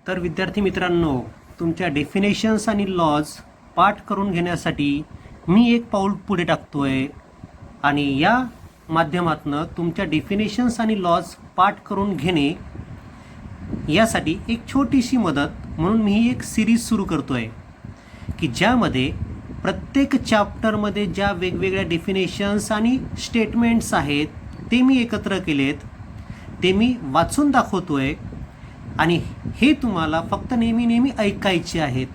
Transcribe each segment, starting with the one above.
तर विद्यार्थी मित्रांनो, तुमच्या डेफिनेशन्स आणि लॉज पाठ करून घेण्यासाठी मी एक पाऊल पुढे टाकतोय आणि या माध्यमातून तुमच्या डेफिनेशन्स आणि लॉज पाठ करून घेणे यासाठी एक छोटीशी मदत म्हणून मी ही एक सिरीज सुरू करतोय की ज्यामध्ये प्रत्येक चॅप्टरमध्ये ज्या वेगवेगळ्या डेफिनेशन्स आणि स्टेटमेंट्स आहेत ते मी एकत्र केलेत, ते मी वाचून दाखवतोय आणि हे तुम्हाला फक्त नेहमी ऐकायचे आहेत.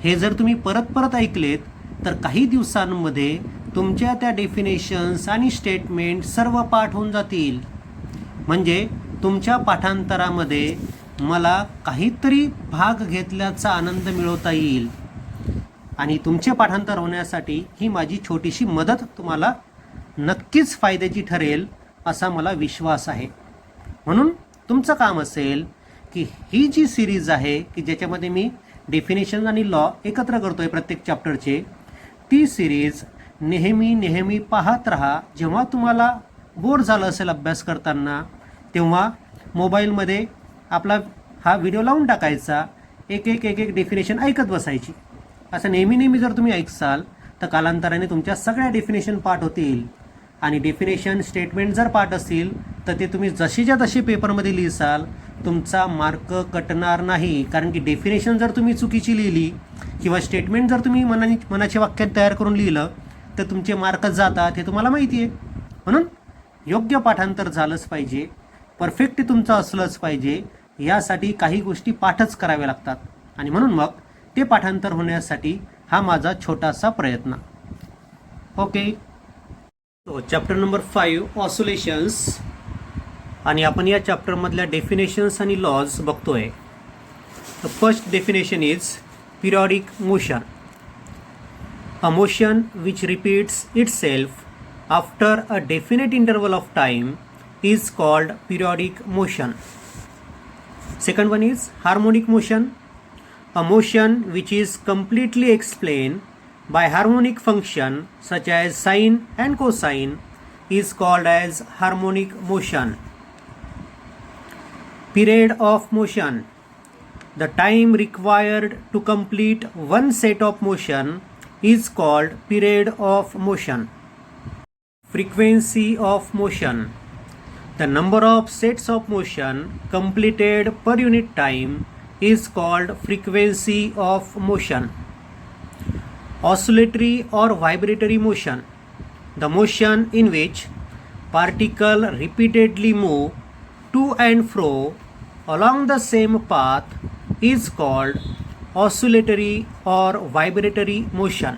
हे जर तुम्ही परत परत ऐकलेत तर काही दिवसांमध्ये तुमच्या त्या डेफिनेशन्स आणि स्टेटमेंट सर्व पाठ होऊन जातील. म्हणजे तुमच्या पाठांतरामध्ये मला काहीतरी भाग घेतल्याचा आनंद मिळवता येईल आणि तुमचे पाठांतर होण्यासाठी ही माझी छोटीशी मदत तुम्हाला नक्कीच फायद्याची ठरेल असा मला विश्वास आहे. म्हणून तुमचं काम असेल की ही जी सिरीज आहे की ज्याच्यामध्ये मी डेफिनेशन आणि लॉ एकत्र करतोय प्रत्येक चॅप्टरचे, ती सिरीज नेहमी पाहत राहा. जेव्हा तुम्हाला बोर झालं असेल अभ्यास करताना तेव्हा मोबाईलमध्ये आपला हा व्हिडिओ लावून टाकायचा, एक डेफिनेशन ऐकत बसायची. असं नेहमी जर तुम्ही ऐकसाल तर कालांतराने तुमच्या सगळ्या डेफिनेशन पाठ होतील आणि डेफिनेशन स्टेटमेंट जर पाठ असतील तर ते तुम्ही जशीच्या तशी पेपरमध्ये लिहिसाल, तुमचा मार्क कटणार नाही. कारण की डेफिनेशन जर तुम्ही चुकीची लिहिली किंवा स्टेटमेंट जर तुम्ही मनाचे वाक्य तयार करून लिहिलं तर तुमचे मार्क जातात, हे तुम्हाला माहिती आहे. म्हणून योग्य पाठांतर झालंच पाहिजे, परफेक्ट तुमचं असलंच पाहिजे. यासाठी काही गोष्टी पाठच कराव्या लागतात आणि म्हणून मग ते पाठांतर होण्यासाठी हा माझा छोटासा प्रयत्न. ओके, चॅप्टर नंबर 5 ऑसिलेशन्स आणि आपण या चॅप्टरमधल्या डेफिनेशन्स आणि लॉज बघतोय. The first definition is periodic motion. A motion which repeats itself after a definite interval of time is called periodic motion. Second one is harmonic motion. A motion which is completely explained by harmonic function such as sine and cosine is called as harmonic motion. Period of motion. The time required to complete one set of motion is called period of motion. Frequency of motion. The number of sets of motion completed per unit time is called frequency of motion. Oscillatory or vibratory motion. The motion in which particles repeatedly move to and fro along the same path is called oscillatory or vibratory motion.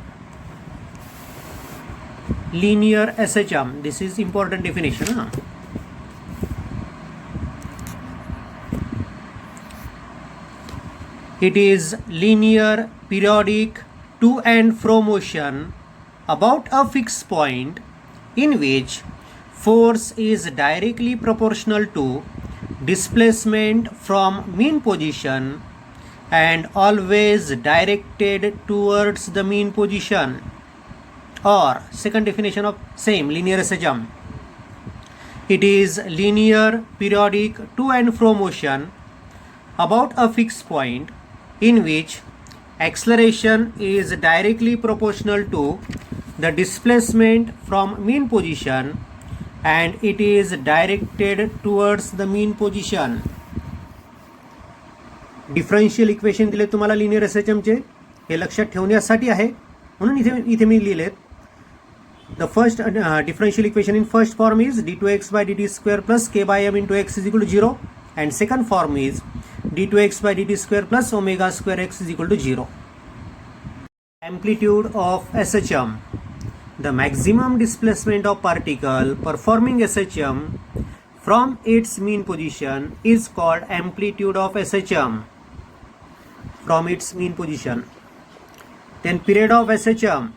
Linear SHM. This is important definition. It is linear periodic to and fro motion about a fixed point in which force is directly proportional to displacement from mean position and always directed towards the mean position. Or second definition of same linear SHM. It is linear periodic to and fro motion about a fixed point in which acceleration is directly proportional to the displacement from mean position and it is directed towards the mean position. Differential equation दिले तुम्हाला linear एसएचएमचे, हे लक्षात ठेवण्यासाठी आहे म्हणून इथे मी लिहिलेत. The first differential equation in first form is d2x by dt square plus k by m into x is equal to 0 and second form is d2x by dt square plus omega square x is equal to 0. Amplitude of SHM. The maximum displacement of particle performing SHM from its mean position is called amplitude of SHM from its mean position. Then period of SHM.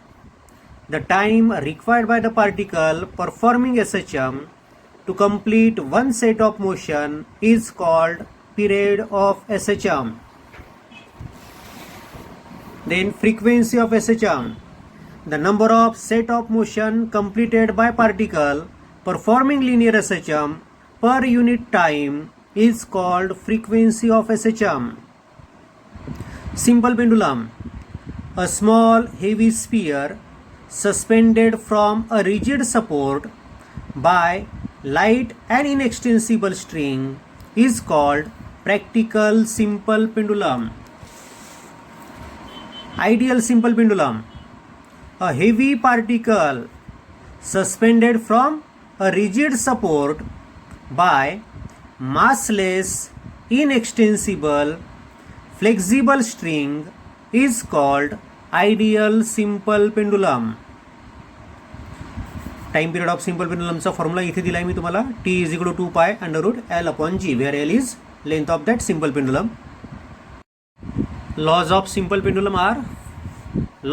The time required by the particle performing SHM to complete one set of motion is called period of SHM. Then frequency of SHM. The number of set of motion completed by particle performing linear SHM per unit time is called frequency of SHM. Simple pendulum, a small heavy sphere suspended from a rigid support by light and inextensible string is called practical simple pendulum. Ideal simple pendulum, a heavy particle suspended from a rigid support by massless, inextensible, flexible string is called ideal simple pendulum. Time period of simple पेंडुलमचा formula इथे दिला आहे मी तुम्हाला. T is equal to 2π√L/G, where L is length of that simple pendulum. Laws of simple pendulum are: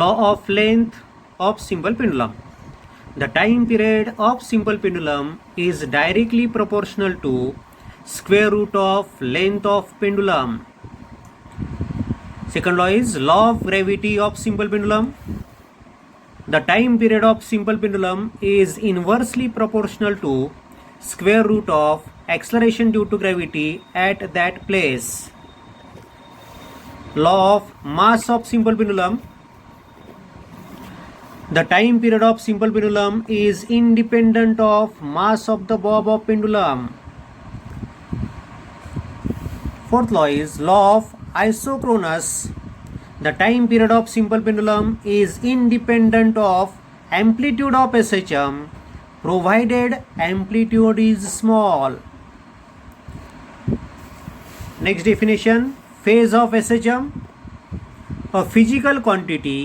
law of length of simple pendulum. The time period of simple pendulum is directly proportional to square root of length of pendulum. Second law is law of gravity of simple pendulum. The time period of simple pendulum is inversely proportional to square root of acceleration due to gravity at that place. Law of mass of simple pendulum. The time period of simple pendulum is independent of mass of the bob of pendulum. Fourth law is law of isochronous. The time period of simple pendulum is independent of amplitude of SHM provided amplitude is small. Next definition: phase of SHM, a physical quantity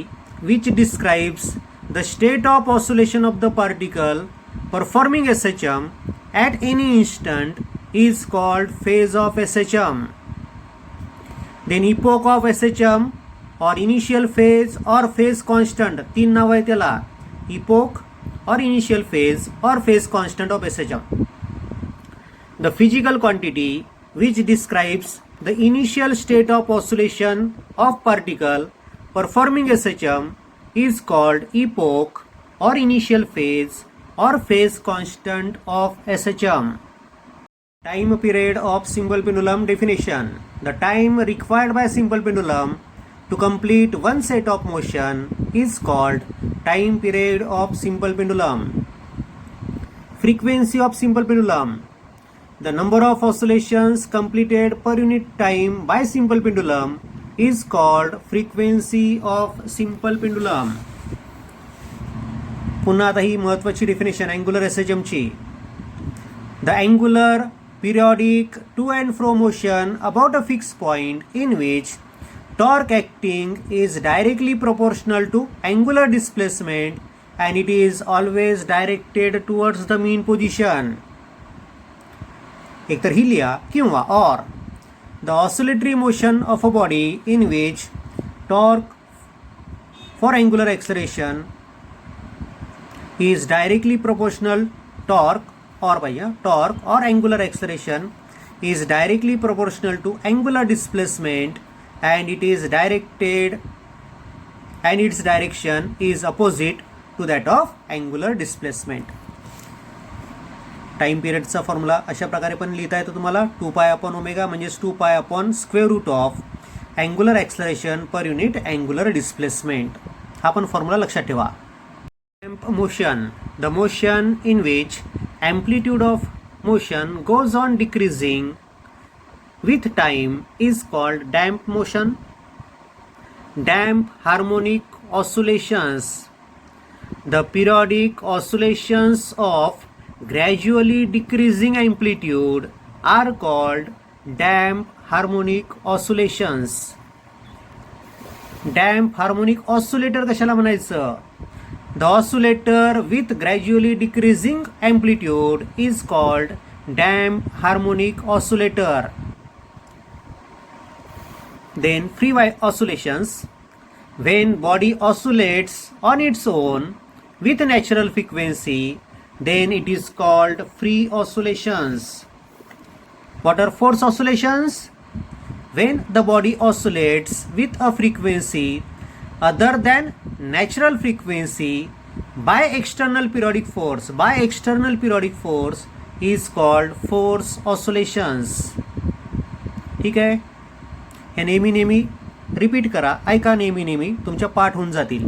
which describes the state of oscillation of the particle performing SHM at any instant is called phase of SHM. Then epoch of SHM or initial phase or phase constant, तीन नाव आहे त्याला, epoch or initial phase or phase constant of SHM. The physical quantity which describes the initial state of oscillation of particle performing SHM is called epoch or initial phase or phase constant of SHM. Time period of simple pendulum definition: the time required by simple pendulum to complete one set of motion is called time period of simple pendulum. Frequency of simple pendulum: the number of oscillations completed per unit time by simple pendulum is called frequency of simple pendulum. पुन्हा आता ही महत्वाची definition angular SHM ची. The angular periodic to and fro motion about a fixed point in which torque acting is directly proportional to angular displacement and it is always directed towards the mean position. एक तर ही लिहा किंवा और the oscillatory motion of a body in which torque for angular acceleration is directly proportional torque or angular acceleration is directly proportional to angular displacement and it is directed and its direction is opposite to that of angular displacement. Time पिरियडचा formula अशा प्रकारे पण लिहिता येतो तुम्हाला. 2π/ω म्हणजेच 2π/√ऑफ angular acceleration per unit angular displacement. हा पण फॉर्म्युला लक्षात ठेवा. Motion: the motion in which amplitude of motion goes on decreasing with time is called damped motion. Damped harmonic oscillations: the periodic oscillations of gradually decreasing amplitude are called damped harmonic oscillations. Damped harmonic oscillator कशाला म्हणायचं? The oscillator with gradually decreasing amplitude is called damped harmonic oscillator. Then free oscillations: when body oscillates on its own with natural frequency, then it is called free oscillations. What are force oscillations? When the body oscillates with a frequency other than natural frequency by external periodic force is called force oscillations. ठीक आहे, हे नेहमी repeat करा, ऐका नेहमी नेहमी, तुमच्या पाठ होऊन जातील.